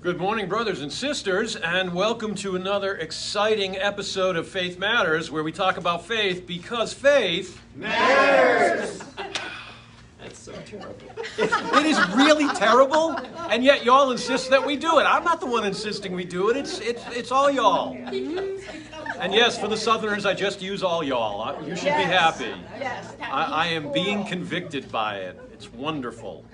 Good morning, brothers and sisters, and welcome to another exciting episode of Faith Matters, where we talk about faith because faith matters. That's so terrible. It is really terrible, and yet y'all insist that we do it. I'm not the one insisting we do it. It's all y'all. And yes, for the Southerners, I just use all y'all. You should be happy. Yes. I am being convicted by it. It's wonderful.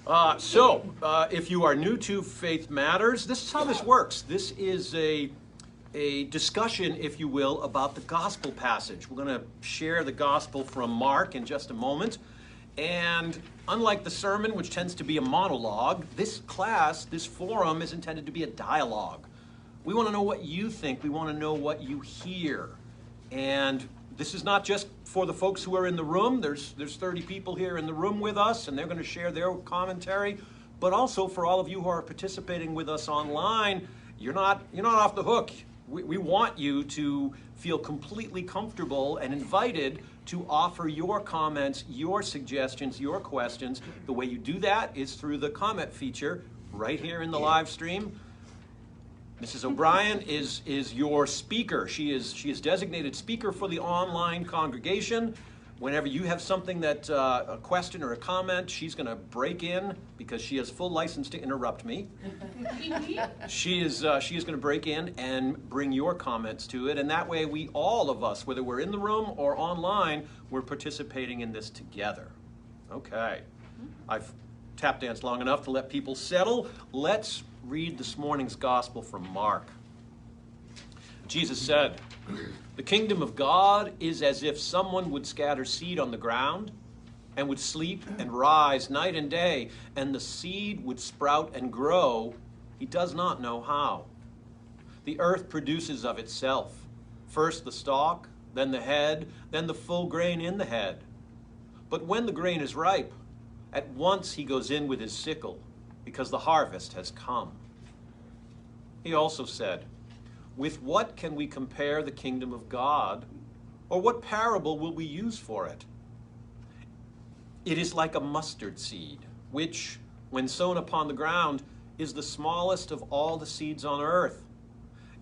If you are new to Faith Matters, this is how this works. This is a discussion, if you will, about the gospel passage. We're going to share the gospel from Mark in just a moment. And unlike the sermon, which tends to be a monologue, this forum is intended to be a dialogue. We want to know what you think. We want to know what you hear. And this is not just for the folks who are in the room. There's 30 people here in the room with us, and they're going to share their commentary. But also for all of you who are participating with us online, you're not off the hook. We want you to feel completely comfortable and invited to offer your comments, your suggestions, your questions. The way you do that is through the comment feature right here in the live stream. Mrs. O'Brien is your speaker. She is designated speaker for the online congregation. Whenever you have something that a question or a comment, she's going to break in because she has full license to interrupt me. She is going to break in and bring your comments to it, and that way all of us, whether we're in the room or online, we're participating in this together. Okay, I've tap danced long enough to let people settle. Let's read this morning's gospel from Mark. Jesus said, "The kingdom of God is as if someone would scatter seed on the ground and would sleep and rise night and day, and the seed would sprout and grow. He does not know how. The earth produces of itself, first the stalk, then the head, then the full grain in the head. But when the grain is ripe, at once he goes in with his sickle, because the harvest has come." He also said, "With what can we compare the kingdom of God? Or what parable will we use for it? It is like a mustard seed, which, when sown upon the ground, is the smallest of all the seeds on earth.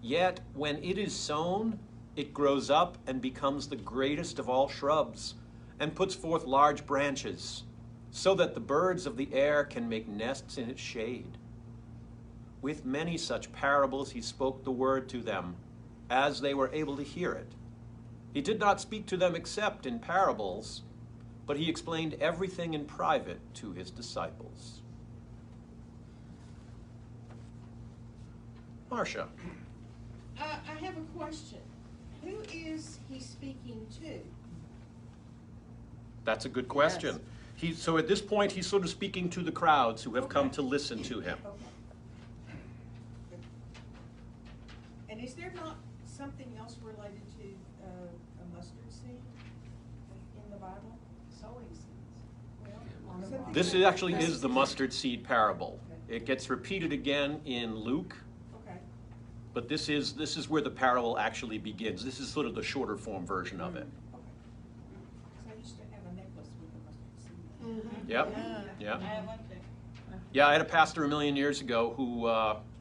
Yet when it is sown, it grows up and becomes the greatest of all shrubs, and puts forth large branches, so that the birds of the air can make nests in its shade." With many such parables he spoke the word to them, as they were able to hear it. He did not speak to them except in parables, but he explained everything in private to his disciples. Marcia. I have a question. Who is he speaking to? That's a good question. Yes. So at this point, he's sort of speaking to the crowds who have come to listen to him. Okay. And is there not something else related to a mustard seed in the Bible? Sowing seeds. Well, This actually is the mustard seed parable. It gets repeated again in Luke. Okay. But this is where the parable actually begins. This is sort of the shorter form version of it. Okay. Because I used to have a necklace with a mustard seed. Yep. Yeah. Yeah. Yeah, I had a pastor a million years ago who,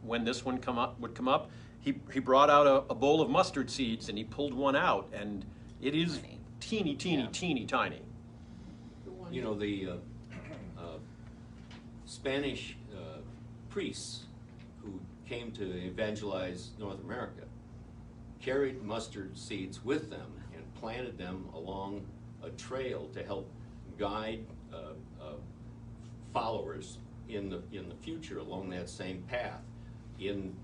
when this one would come up, he brought out a bowl of mustard seeds and he pulled one out, and it is teeny tiny. You know, the Spanish priests who came to evangelize North America carried mustard seeds with them and planted them along a trail to help guide followers in the future along that same path in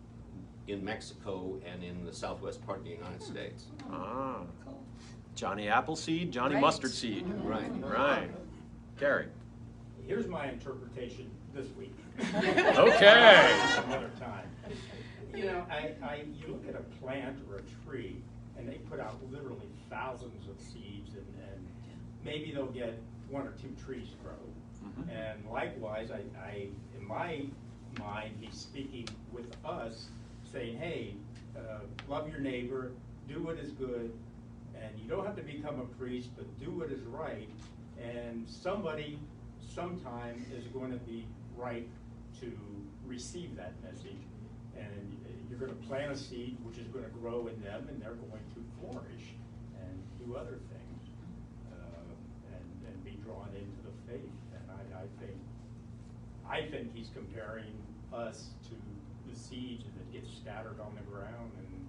Mexico and in the southwest part of the United States. Ah, Johnny Appleseed, Johnny Right. Mustard Seed. Right. Gary. Here's my interpretation this week. Okay. Another time. You know, you look at a plant or a tree, and they put out literally thousands of seeds, and maybe they'll get one or two trees grow. Mm-hmm. And likewise, I in my mind, he's speaking with us, saying, hey, love your neighbor, do what is good, and you don't have to become a priest, but do what is right, and somebody sometime is going to be right to receive that message. And you're going to plant a seed which is going to grow in them, and they're going to flourish and do other things, and be drawn into the faith. And I think he's comparing us to the seed that gets scattered on the ground, and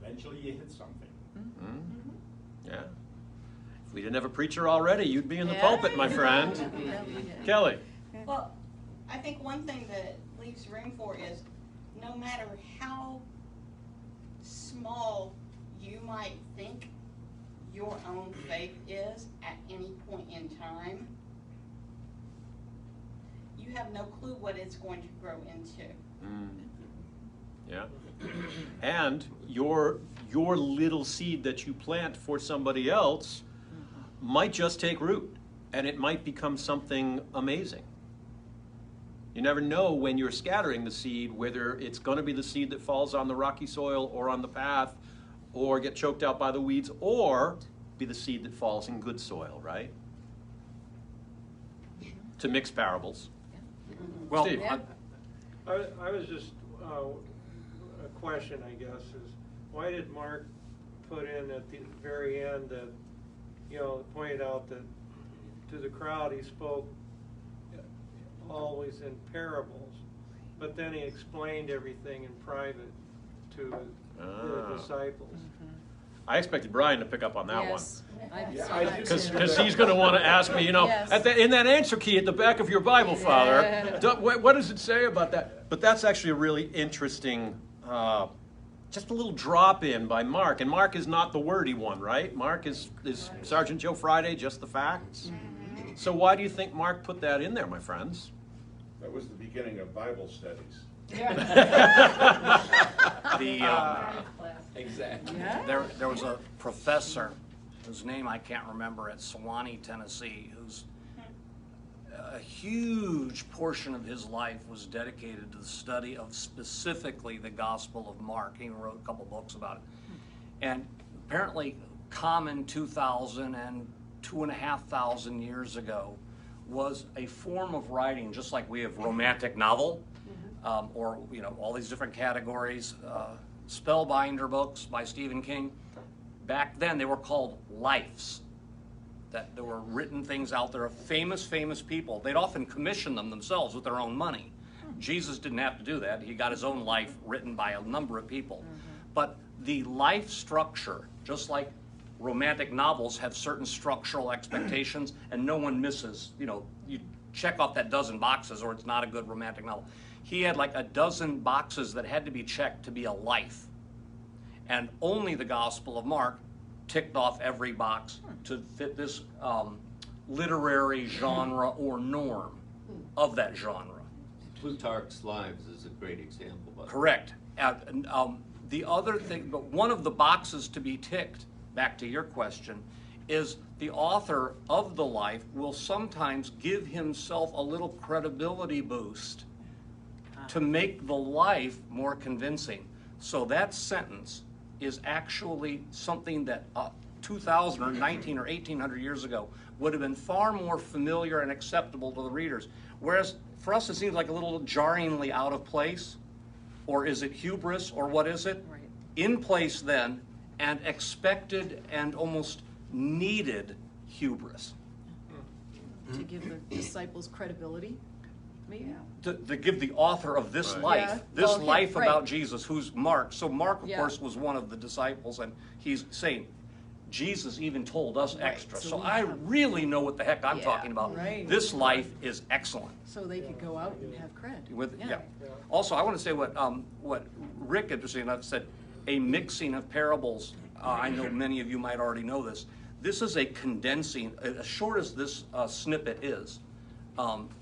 eventually you hit something. Mm-hmm. Yeah. If we didn't have a preacher already, you'd be in the Yeah. pulpit, my friend. Kelly. Well, I think one thing that leaves room for is no matter how small you might think your own faith is at any point in time, you have no clue what it's going to grow into. Yeah. And your little seed that you plant for somebody else might just take root, and it might become something amazing. You never know when you're scattering the seed whether it's going to be the seed that falls on the rocky soil or on the path or get choked out by the weeds, or be the seed that falls in good soil, right? To mix parables. Well, Steve. I was just, a question, I guess, is why did Mark put in at the very end that, pointed out that to the crowd he spoke always in parables, but then he explained everything in private to the disciples? I expected Brian to pick up on that Yes. I Yeah, saw I that did one. too. Because he's going to want to ask me, Yes. in that answer key at the back of your Bible, Father, Yeah. what does it say about that? But that's actually a really interesting, just a little drop in by Mark. And Mark is not the wordy one, right? Mark is Sergeant Joe Friday, just the facts. So why do you think Mark put that in there, my friends? That was the beginning of Bible studies. Exactly. there was a professor whose name I can't remember at Sewanee, Tennessee, whose a huge portion of his life was dedicated to the study of specifically the Gospel of Mark. He even wrote a couple books about it. And apparently common 2,000 and 2,500 years ago was a form of writing, just like we have romantic novel, or all these different categories, spellbinder books by Stephen King. Back then they were called lives, that there were written things out there of famous people. They'd often commission them themselves with their own money. Jesus didn't have to do that. He got his own life written by a number of people. But the life structure, just like romantic novels have certain structural expectations, and no one misses, you check off that dozen boxes or it's not a good romantic novel. He had like a dozen boxes that had to be checked to be a life. And only the Gospel of Mark ticked off every box to fit this literary genre or norm of that genre. Plutarch's Lives is a great example. By the way. Correct. The other thing, but one of the boxes to be ticked, back to your question, is the author of the life will sometimes give himself a little credibility boost to make the life more convincing. So that sentence is actually something that 2,000 or 19 or 1,800 years ago would have been far more familiar and acceptable to the readers. Whereas for us it seems like a little jarringly out of place, or is it hubris, or what is it? Right. In place then, and expected and almost needed hubris. To give the disciples credibility, maybe? To give the author of this Right. life, Yeah. this Okay, life right. about Jesus, who's Mark. So Mark, of Yeah. course, was one of the disciples, and he's saying, Jesus even told us Right, extra. so So we I have- really know what the heck I'm Yeah, talking about. right. This life is excellent. So they could go out and have cred. Yeah. Also, I want to say what Rick, interesting enough, said, a mixing of parables. I know many of you might already know this. This is a condensing, as short as this snippet is,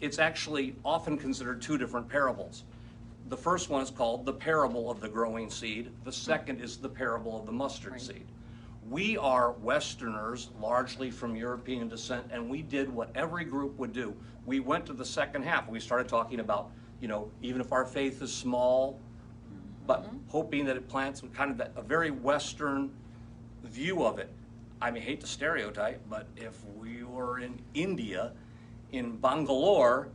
it's actually often considered two different parables. The first one is called the parable of the growing seed. The second is the parable of the mustard Right. seed. We are Westerners, largely from European descent, and we did what every group would do. We went to the second half. We started talking about, even if our faith is small, but hoping that it plants kind of a very Western view of it. I mean, hate to stereotype, but if we were in India, in Bangalore,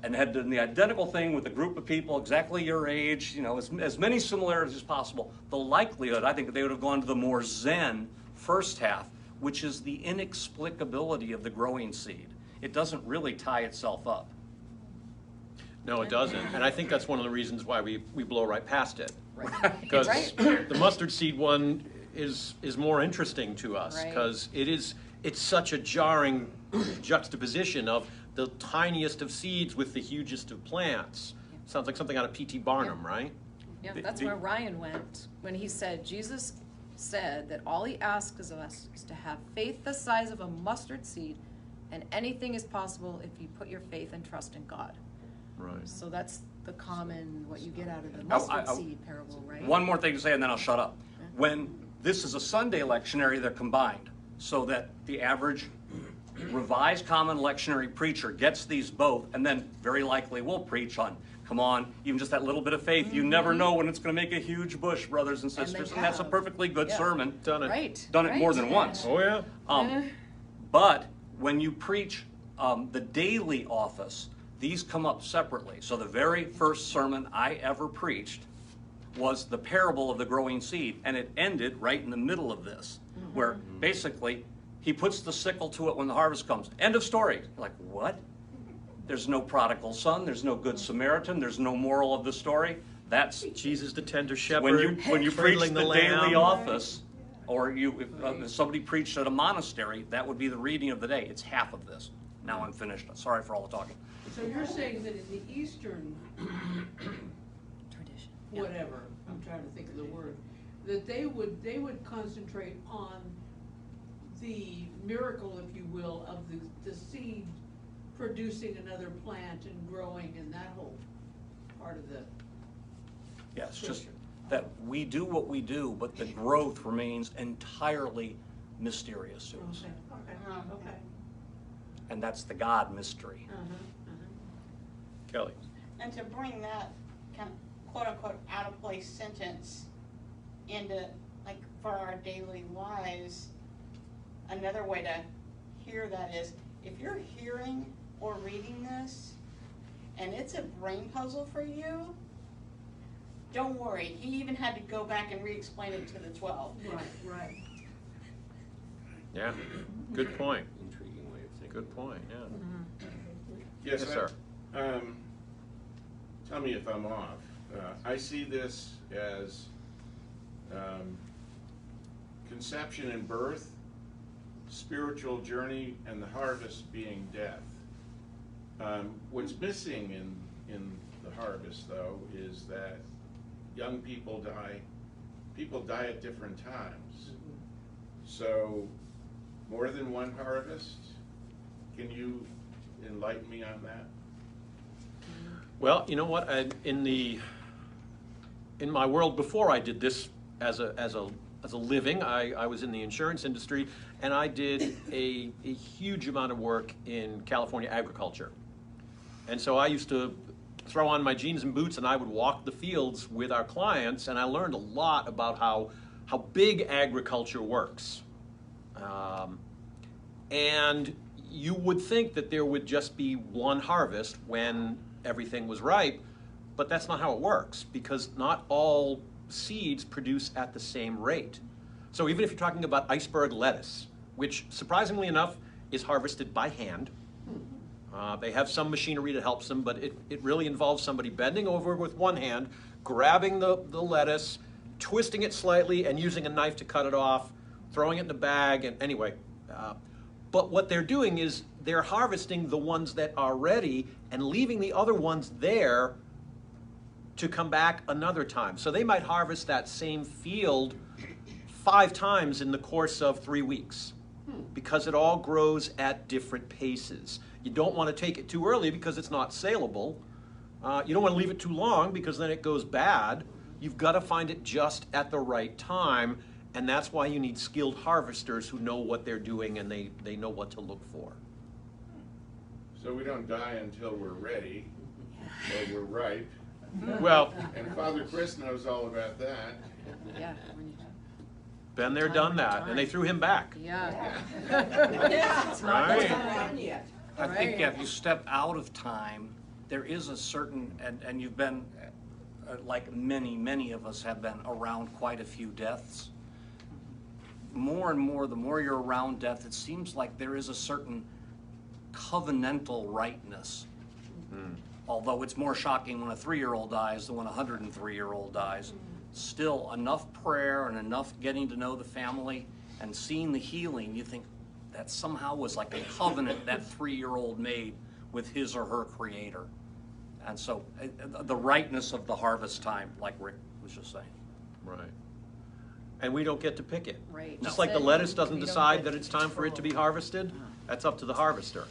and had done the identical thing with a group of people exactly your age, you know, as many similarities as possible, the likelihood, I think, that they would have gone to the more Zen first half, which is the inexplicability of the growing seed. It doesn't really tie itself up. No, it doesn't. And I think that's one of the reasons why we blow right past it. Right. Because Right. the mustard seed one is more interesting to us Right. because it's such a jarring juxtaposition of the tiniest of seeds with the hugest of plants. Sounds like something out of P.T. Barnum, right? Yeah, that's where Ryan went when he said, Jesus said that all he asks of us is to have faith the size of a mustard seed, and anything is possible if you put your faith and trust in God. Right. So that's the common, what you get out of the mustard seed parable, right? One more thing to say, and then I'll shut up. When this is a Sunday lectionary, they're combined, so that the average revised common lectionary preacher gets these both, and then very likely will preach on, come on, even just that little bit of faith. You never know when it's going to make a huge bush, brothers and And they sisters, and that's a have. perfectly good Yeah. sermon. Done it. Right. Done it more right. than once. Oh, yeah. But when you preach the daily office, these come up separately. So the very first sermon I ever preached was the parable of the growing seed, and it ended right in the middle of this, where basically he puts the sickle to it when the harvest comes. End of story. You're like, what? There's no prodigal son, there's no good Samaritan, there's no moral of the story. That's Jesus the tender shepherd. when you preach cradling the lamb. daily office, or if somebody preached at a monastery, that would be the reading of the day. It's half of this. Now I'm finished. Sorry for all the talking. So you're saying that in the Eastern, Tradition. whatever, I'm trying to think of the word, that they would concentrate on the miracle, if you will, of the seed producing another plant and growing and that whole part of the Yeah, it's just scripture. that we do what we do, but the growth remains entirely mysterious to us. Okay. And that's the God mystery. Kelly. And to bring that kind of quote unquote out of place sentence into, like, for our daily lives, another way to hear that is, if you're hearing or reading this and it's a brain puzzle for you, don't worry. He even had to go back and re-explain it to the 12. Right. Yeah. Good point. Intriguing way of thinking. Good point, yeah. Yes, Yes, sir. Tell me if I'm off. I see this as conception and birth, spiritual journey, and the harvest being death. What's missing in the harvest, though, is that young people die. People die at different times. So, more than one harvest? Can you enlighten me on that? Well, you know what? In my world before I did this as a living, I was in the insurance industry, and I did a huge amount of work in California agriculture. And so I used to throw on my jeans and boots, and I would walk the fields with our clients, and I learned a lot about how big agriculture works. And you would think that there would just be one harvest when everything was ripe, but that's not how it works, because not all seeds produce at the same rate. So even if you're talking about iceberg lettuce, which surprisingly enough is harvested by hand, they have some machinery that helps them, but it really involves somebody bending over with one hand, grabbing the lettuce, twisting it slightly, and using a knife to cut it off, throwing it in a bag, and anyway. But what they're doing is they're harvesting the ones that are ready and leaving the other ones there to come back another time. So they might harvest that same field 5 times in the course of 3 weeks, because it all grows at different paces. You don't want to take it too early because it's not saleable. You don't want to leave it too long because then it goes bad. You've got to find it just at the right time, and that's why you need skilled harvesters who know what they're doing and they know what to look for. So we don't die until we're ready, or we're ripe. Well, And Father Chris knows all about that. Yeah. when you- been there, done that, and they threw him back. Yeah. Right. Not done yet. I think Right. yeah, if you step out of time there is a certain, and you've been, like many of us have been around quite a few deaths. More and more, the more you're around death, it seems like there is a certain covenantal rightness. Although it's more shocking when a 3-year-old dies than when a 103-year-old dies. Still, enough prayer and enough getting to know the family and seeing the healing, you think that somehow was like a covenant that 3-year-old made with his or her creator. And so the rightness of the harvest time, like Rick was just saying. Right. And we don't get to pick it. Right. Just No. like the lettuce doesn't We don't decide get that it's time for it to be control. harvested, that's up to the harvester.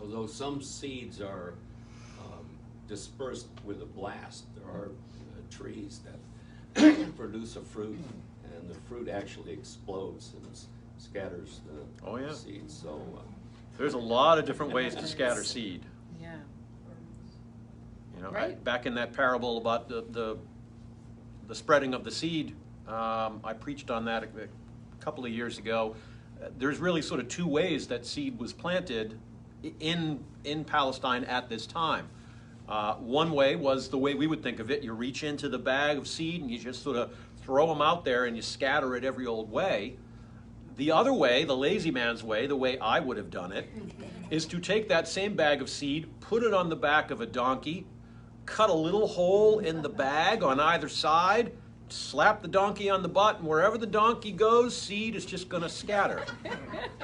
Although some seeds are dispersed with a blast, there are trees that produce a fruit, and the fruit actually explodes and scatters the Oh, yeah. seeds. So There's a lot of different ways to scatter seed. Yeah. You know, Right. back in that parable about the spreading of the seed, I preached on that a couple of years ago. There's really sort of two ways that seed was planted in Palestine at this time. One way was the way we would think of it. You reach into the bag of seed and you just sort of throw them out there and you scatter it every old way. The other way, the lazy man's way, the way I would have done it, is to take that same bag of seed, put it on the back of a donkey, cut a little hole in the bag on either side, slap the donkey on the butt, and wherever the donkey goes, seed is just going to scatter.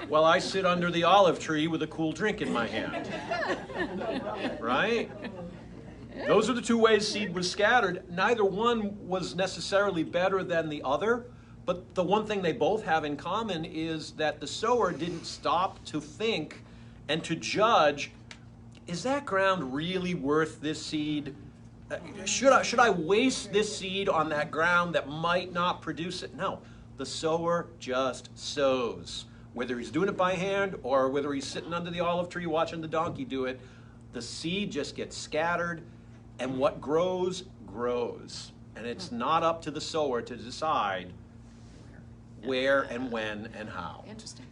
While I sit under the olive tree with a cool drink in my hand. Right? Those are the two ways seed was scattered. Neither one was necessarily better than the other, but the one thing they both have in common is that the sower didn't stop to think and to judge, is that ground really worth this seed? Should I waste this seed on that ground that might not produce it? No, the sower just sows. Whether he's doing it by hand or whether he's sitting under the olive tree watching the donkey do it, the seed just gets scattered, and what grows, grows. And it's not up to the sower to decide where and when and how. Interesting.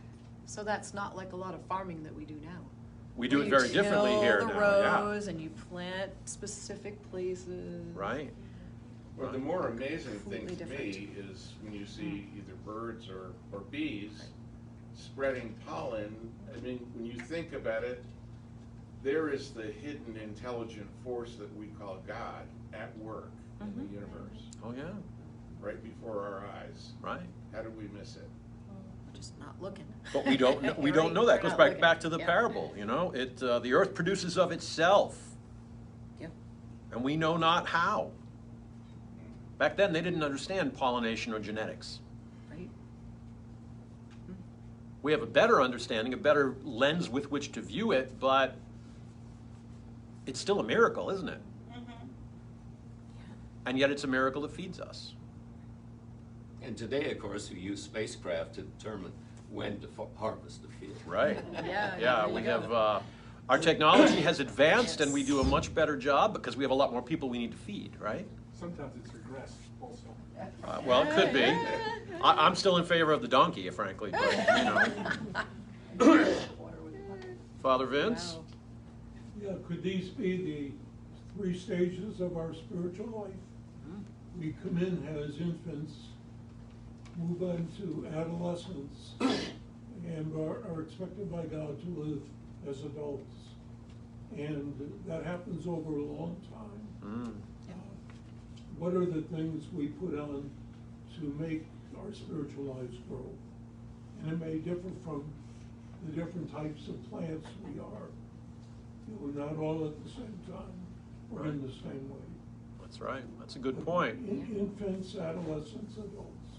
So that's not like a lot of farming that we do now. We do Where it you very differently till here the now. Yeah. rows and you plant specific places. Right. Well, the more amazing thing Completely to different. me is when you see either birds or bees spreading pollen. I mean, when you think about it, there is the hidden intelligent force that we call God at work in the universe, Oh, yeah. right before our eyes. Right. How did we miss it? We're just not looking. But we don't know, we You're don't right, know that. It we're goes not back, looking. back to the Yeah. parable, you know. The earth produces of itself, Yep. and we know not how. Back then, they didn't understand pollination or genetics. Right? We have a better understanding, a better lens with which to view it, but it's still a miracle, isn't it? And yet it's a miracle that feeds us. and today, of course, we use spacecraft to determine when to harvest the field. Right. Yeah. Yeah, you we go. have, our technology has advanced and we Yes. do a much better job because we have a lot more people we need to feed, right? Sometimes it's regressed also. Well, it could be. I'm still in favor of the donkey, frankly, but, you know. Father Vince? Wow. Yeah, could these be the 3 stages of our spiritual life? We come in as infants, move on to adolescence, and are expected by God to live as adults. And that happens over a long time. What are the things we put on to make our spiritual lives grow? And it may differ from the different types of plants we are. We're not all at the same time, or in the same way. That's right. That's a good point. Infants, adolescents, adults.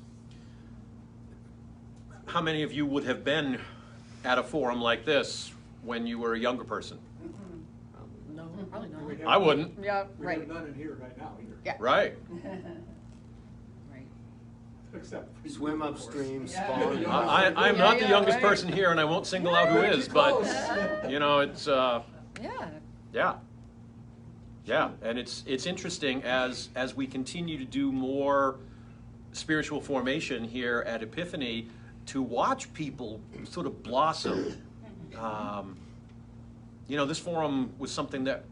How many of you would have been at a forum like this when you were a younger person? No, probably not. We have- I wouldn't. Yeah, We right. have none in here right now either. Yeah. Right. Right. Except. for you, Swim of course. upstream, spawn. I'm not the Yeah, youngest right. person here, and I won't single out who is, but, you know, it's, Yeah. yeah. Yeah, and it's interesting as we continue to do more spiritual formation here at Epiphany, to watch people sort of blossom. You know, this forum was something that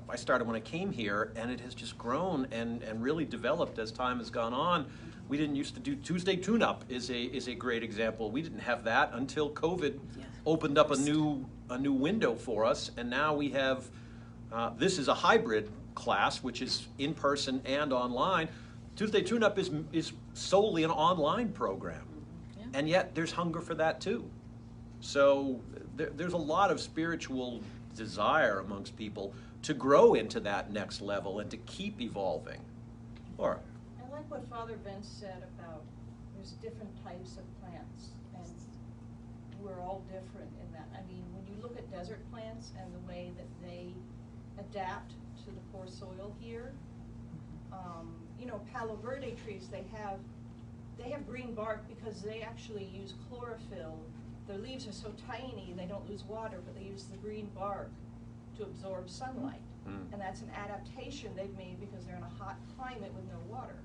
I started when I came here, and it has just grown and really developed as time has gone on. We didn't used to do Tuesday Tune-Up is a great example. We didn't have that until COVID opened up a new window for us, and now we have this is a hybrid class, which is in person and online. Tuesday Tune-Up is solely an online program, and yet there's hunger for that too. So there's a lot of spiritual desire amongst people to grow into that next level and to keep evolving. Laura? I like what Father Vince said about there's different types of plants, and we're all different in that. I mean, when you look at desert plants and the way that they adapt to the poor soil here, you know, Palo Verde trees, they have green bark because they actually use chlorophyll. Their leaves are so tiny, they don't lose water, but they use the green bark to absorb sunlight. And that's an adaptation they've made because they're in a hot climate with no water.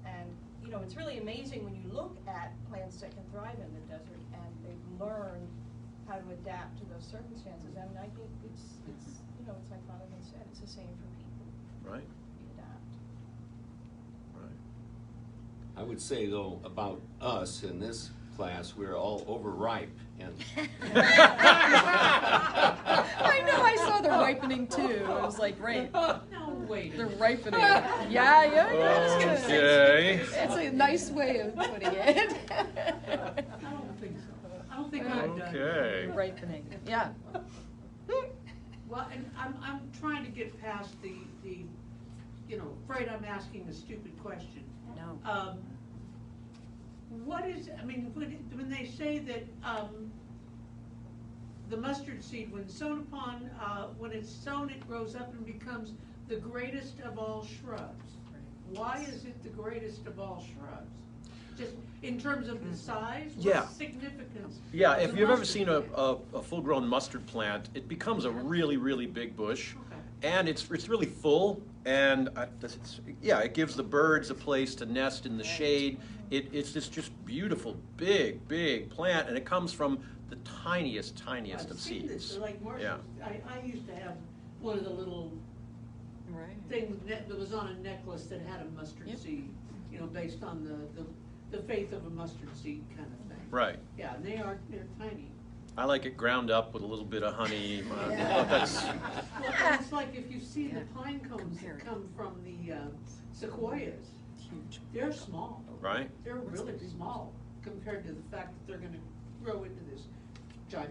And, you know, it's really amazing when you look at plants that can thrive in the desert and they've learned how to adapt to those circumstances. I mean, I think it's you know, it's like Father Vince said, it's the same for people. Right. We adapt. Right. I would say though about us in this class, we're all overripe and I know, I saw the ripening too. It was like, right. No, wait. The ripening. Yeah. Okay. It's a nice way of putting it. I don't think so. I don't think I'm done. Okay. Ripening, yeah. Well, and I'm trying to get past the, you know, afraid I'm asking a stupid question. No. What is, I mean, when they say that, the mustard seed, when sown upon, when it's sown, it grows up and becomes the greatest of all shrubs. Why is it the greatest of all shrubs? Just in terms of the size? Yeah. What's the significance? Yeah, of if the you've ever mustard seen plant? a full-grown mustard plant, it becomes a really, really big bush. Okay. And it's really full, and it gives the birds a place to nest in the shade. It's just beautiful, big plant, and it comes from the tiniest I've of seen this, seeds. like Marshall, I used to have one of the little Right. things that was on a necklace that had a mustard Yep. seed, you know, based on the faith of a mustard seed kind of thing. Right. Yeah, and they're tiny. I like it ground up with a little bit of honey. Yeah. That's Well, it's like if you see the pine cones Compare that it. come from the sequoias, Huge. they're small. right. They're really small compared to the fact that they're gonna grow into this giant,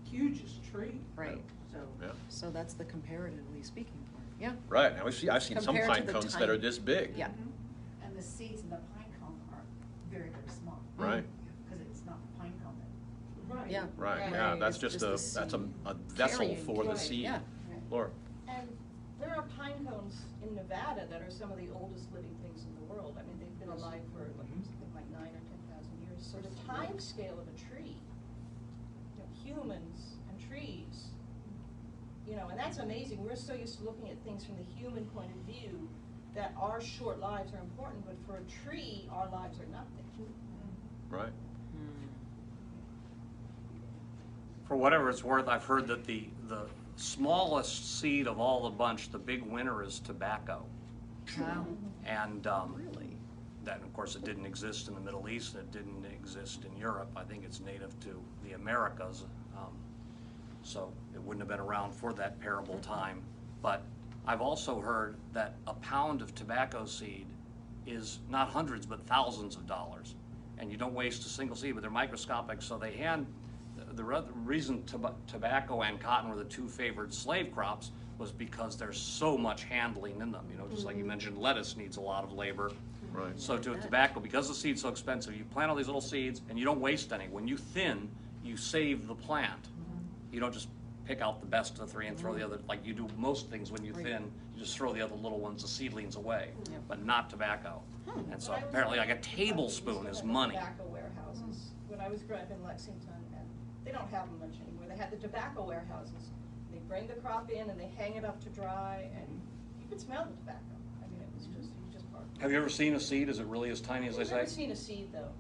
hugest tree. Right. So, Yeah. So that's the comparatively speaking part, yeah. Right. I've seen some Compared to pine the cones that are tiny- this big. Yeah. And the seeds in the pine cone are very, very small. Right. Because it's not the pine cone that. right. Yeah. Right. Right. Yeah. That's It's just just the a seed vessel carrying, for the right, seed. Yeah. Laura. And there are pine cones in Nevada that are some of the oldest living things in the world. I mean, they've been alive for something like 9,000 or 10,000 years. So the time scale of a tree, you know, humans and trees, you know, and that's amazing. We're so used to looking at things from the human point of view that our short lives are important, but for a tree, our lives are nothing. Right. For whatever it's worth, I've heard that the smallest seed of all the bunch, the big winner, is tobacco. Wow. And Really? that, of course, it didn't exist in the Middle East, and it didn't exist in Europe. I think it's native to the Americas, so it wouldn't have been around for that parable time. But I've also heard that a pound of tobacco seed is not hundreds, but thousands of dollars. And you don't waste a single seed, but they're microscopic, so they the reason tobacco and cotton were the two favored slave crops was because there's so much handling in them. You know, just like you mentioned, lettuce needs a lot of labor. Right. So to tobacco, because the seed's so expensive, you plant all these little seeds and you don't waste any. When you thin, you save the plant. You don't just pick out the best of the three and throw the other, like you do most things when you thin, you just throw the other little ones, the seedlings, away, but not tobacco. And so When I was apparently like a growing up, tablespoon we is used to have money. Tobacco warehouses. When I was growing up in Lexington, and they don't have them much anymore. They had the tobacco warehouses. They bring the crop in and they hang it up to dry, and you could smell the tobacco. I mean, it was just part of it. Have you ever seen a seed? Is it really as tiny as they I've say? never seen a seed though.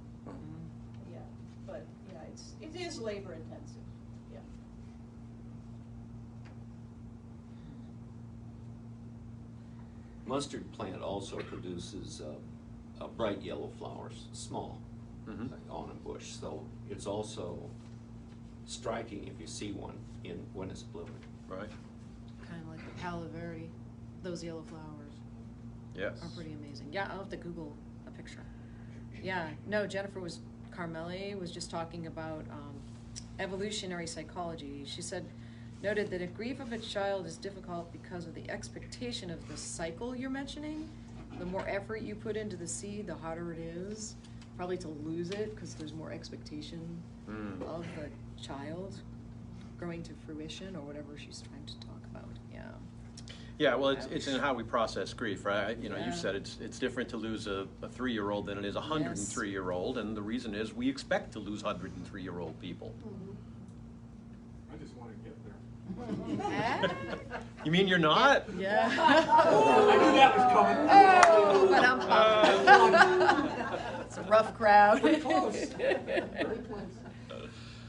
but, yeah, it is labor intensive, yeah. Mustard plant also produces bright yellow flowers, small, Mhm. like on a bush. So it's also striking if you see one when it's blooming. Right. Kind of like the Palo Verde, those yellow flowers Yes. are pretty amazing. Yeah, I'll have to Google a picture. Yeah, no, Carmeli was just talking about evolutionary psychology. She said, noted that if grief of a child is difficult because of the expectation of the cycle you're mentioning, the more effort you put into the seed, the harder it is probably to lose it because there's more expectation of the child growing to fruition or whatever she's trying to talk about. Yeah. Yeah, well, it's in how we process grief, right? You know, Yeah. you said it's different to lose a 3-year-old than it is a 103-year-old, and the reason is we expect to lose 103-year-old people. I just want to get there. You mean you're not? Yeah. I knew that was coming. It's a rough crowd. Very close. Very close.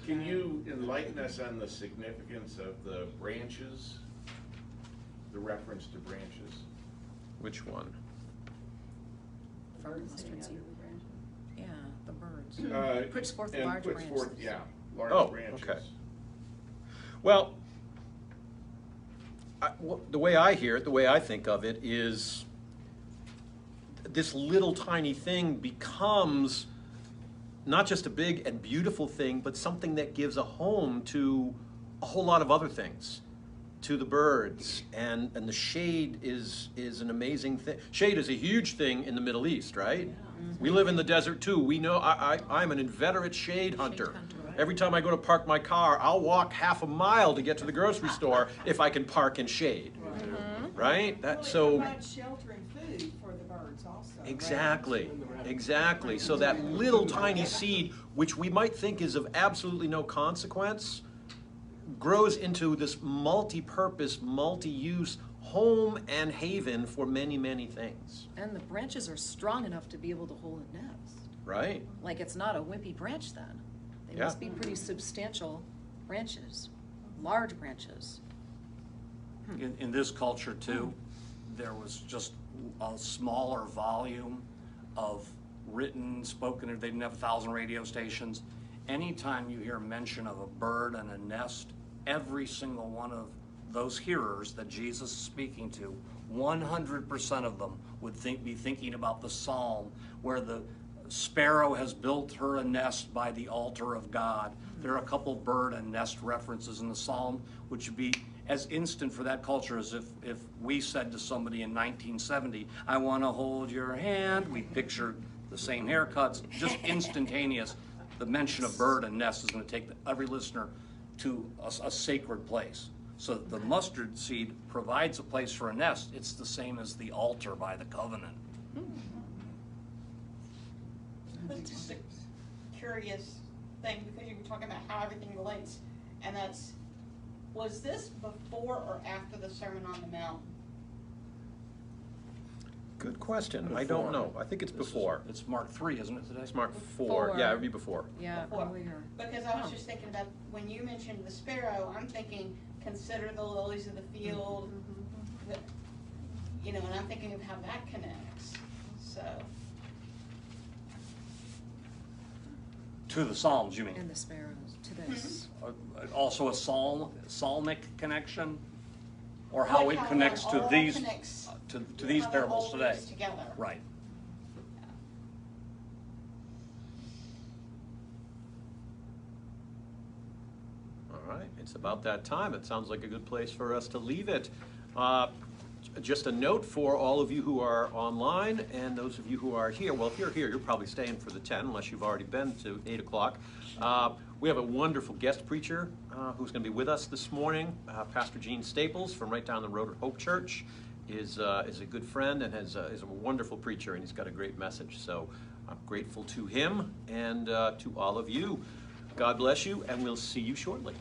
Can you enlighten us on the significance of the branches, the reference to branches? Which one? From mustard seed. Yeah, the birds. Puts forth And large puts branches. forth, yeah, large Oh, branches. okay. Well, the way I hear it, the way I think of it is this little tiny thing becomes not just a big and beautiful thing, but something that gives a home to a whole lot of other things, to the birds, and the shade is an amazing thing. Shade is a huge thing in the Middle East, right? We live in the desert too. We know I'm an inveterate shade hunter. Every time I go to park my car, I'll walk half a mile to get to the grocery store if I can park in shade. Right? So it provides shelter and food for the birds also. Exactly, exactly. So that little tiny seed, which we might think is of absolutely no consequence, grows into this multi-purpose, multi-use home and haven for many, many things. And the branches are strong enough to be able to hold a nest. Right? Like it's not a wimpy branch then. They Yeah. must be pretty substantial branches, large branches. In this culture too, there was just a smaller volume of written, spoken, they didn't have 1,000 radio stations. Anytime you hear mention of a bird and a nest, every single one of those hearers that Jesus is speaking to, 100% of them would be thinking about the psalm where the sparrow has built her a nest by the altar of God. There are a couple bird and nest references in the psalm, which would be as instant for that culture as if we said to somebody in 1970, I want to hold your hand. We pictured the same haircuts, just instantaneous. The mention of bird and nest is going to take every listener to a sacred place. So the mustard seed provides a place for a nest. It's the same as the altar by the covenant. It's just a curious thing because you were talking about how everything relates, and was this before or after the Sermon on the Mount? Good question. I don't know. I think it's before. It's Mark 3, isn't it today? It's Mark 4. Yeah, it would be before. Yeah, Before. earlier. Because I was just thinking about, when you mentioned the sparrow, I'm thinking, consider the lilies of the field, and I'm thinking of how that connects, so. To the Psalms, you mean? And the sparrows to this. Also a psalmic connection? Or how Like it how connects that to all these, connects, to these how that parables all today? weaves together. Right. All right, it's about that time. It sounds like a good place for us to leave it. Just a note for all of you who are online and those of you who are here. Well, if you're here, you're probably staying for the 10, unless you've already been to 8 o'clock. We have a wonderful guest preacher who's going to be with us this morning. Pastor Gene Staples from right down the road at Hope Church is a good friend and is a wonderful preacher, and he's got a great message. So I'm grateful to him and to all of you. God bless you, and we'll see you shortly.